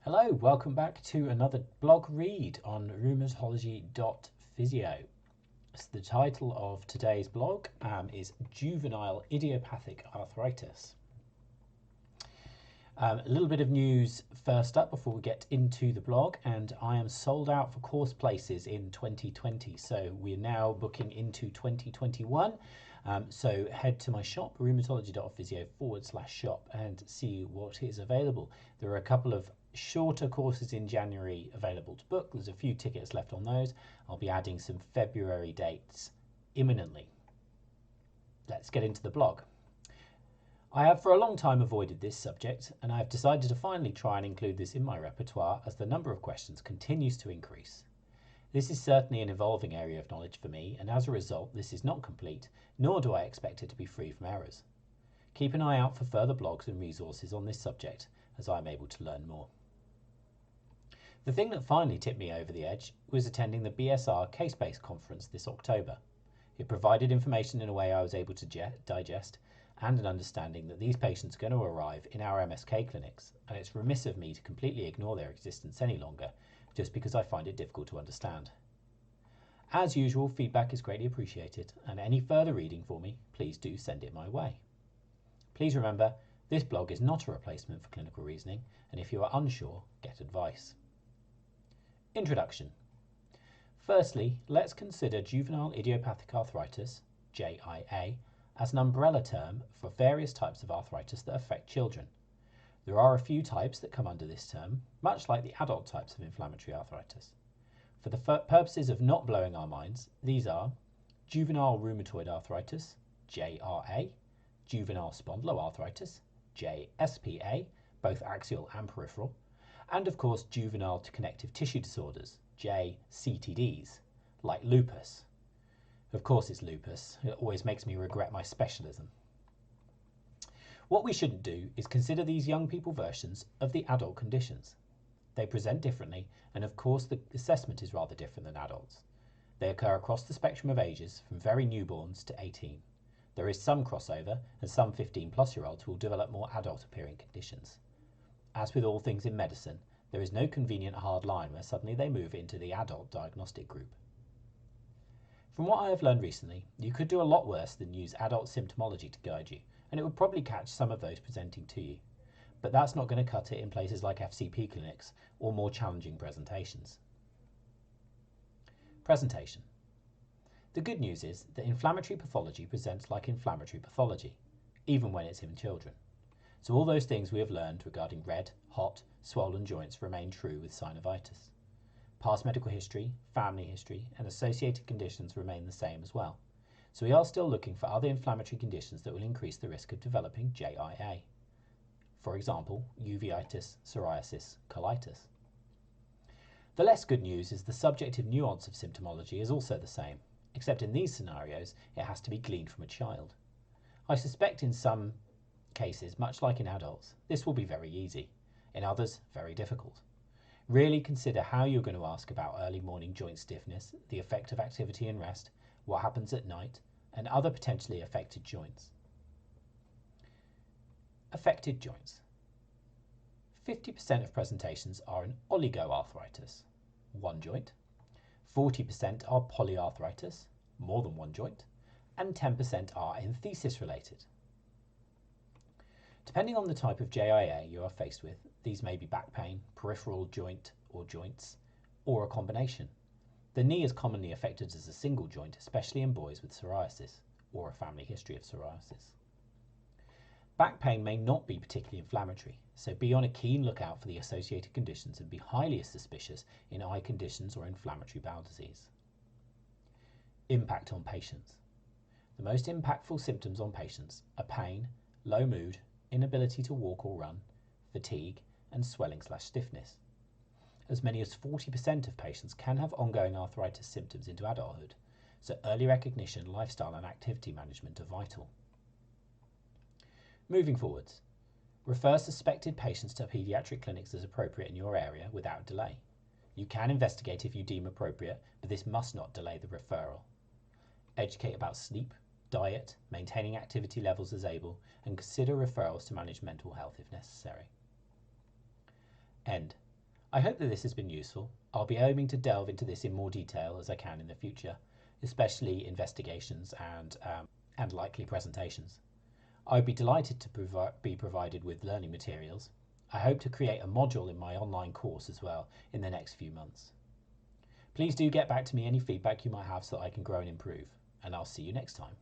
Hello, welcome back to another blog read on rheumatology.physio. So the title of today's blog is Juvenile Idiopathic Arthritis. A little bit of news first up before we get into the blog, and I am sold out for course places in 2020. So we're now booking into 2021. So head to my shop, rheumatology.physio/shop, and see what is available. There are a couple of shorter courses in January available to book. There's a few tickets left on those. I'll be adding some February dates imminently. Let's get into the blog. I have for a long time avoided this subject, and I have decided to finally try and include this in my repertoire as the number of questions continues to increase. This is certainly an evolving area of knowledge for me, and as a result this is not complete, nor do I expect it to be free from errors. Keep an eye out for further blogs and resources on this subject as I am able to learn more. The thing that finally tipped me over the edge was attending the BSR case-based conference this October. It provided information in a way I was able to digest, and an understanding that these patients are going to arrive in our MSK clinics, and it's remiss of me to completely ignore their existence any longer, just because I find it difficult to understand. As usual, feedback is greatly appreciated, and any further reading for me, please do send it my way. Please remember, this blog is not a replacement for clinical reasoning, and if you are unsure, get advice. Introduction. Firstly, let's consider juvenile idiopathic arthritis, JIA, as an umbrella term for various types of arthritis that affect children. There are a few types that come under this term, much like the adult types of inflammatory arthritis. For the purposes of not blowing our minds, these are juvenile rheumatoid arthritis, JRA, juvenile spondyloarthritis, JSPA, both axial and peripheral, and of course juvenile connective tissue disorders, JCTDs, like lupus. Of course it's lupus, it always makes me regret my specialism. What we shouldn't do is consider these young people versions of the adult conditions. They present differently, and of course the assessment is rather different than adults. They occur across the spectrum of ages from very newborns to 18. There is some crossover, and some 15-plus-year-olds will develop more adult-appearing conditions. As with all things in medicine, there is no convenient hard line where suddenly they move into the adult diagnostic group. From what I have learned recently, you could do a lot worse than use adult symptomology to guide you, and it would probably catch some of those presenting to you. But that's not going to cut it in places like FCP clinics or more challenging presentations. Presentation. The good news is that inflammatory pathology presents like inflammatory pathology, even when it's in children. So all those things we have learned regarding red, hot, swollen joints remain true with synovitis. Past medical history, family history, and associated conditions remain the same as well. So we are still looking for other inflammatory conditions that will increase the risk of developing JIA. For example, uveitis, psoriasis, colitis. The less good news is the subjective nuance of symptomology is also the same, except in these scenarios it has to be gleaned from a child. I suspect in some cases, much like in adults, this will be very easy. In others, very difficult. Really consider how you're going to ask about early morning joint stiffness, the effect of activity and rest, what happens at night, and other potentially affected joints. Affected joints. 50% of presentations are an oligoarthritis, one joint, 40% are polyarthritis, more than one joint, and 10% are enthesis related. Depending on the type of JIA you are faced with, these may be back pain, peripheral joint or joints, or a combination. The knee is commonly affected as a single joint, especially in boys with psoriasis or a family history of psoriasis. Back pain may not be particularly inflammatory, so be on a keen lookout for the associated conditions and be highly suspicious in eye conditions or inflammatory bowel disease. Impact on patients. The most impactful symptoms on patients are pain, low mood, inability to walk or run, fatigue, and swelling/stiffness. As many as 40% of patients can have ongoing arthritis symptoms into adulthood, so early recognition, lifestyle and activity management are vital. Moving forwards, refer suspected patients to paediatric clinics as appropriate in your area without delay. You can investigate if you deem appropriate, but this must not delay the referral. Educate about sleep, diet, maintaining activity levels as able, and consider referrals to manage mental health if necessary. End. I hope that this has been useful. I'll be aiming to delve into this in more detail as I can in the future, especially investigations and likely presentations. I'd be delighted to be provided with learning materials. I hope to create a module in my online course as well in the next few months. Please do get back to me any feedback you might have so that I can grow and improve, and I'll see you next time.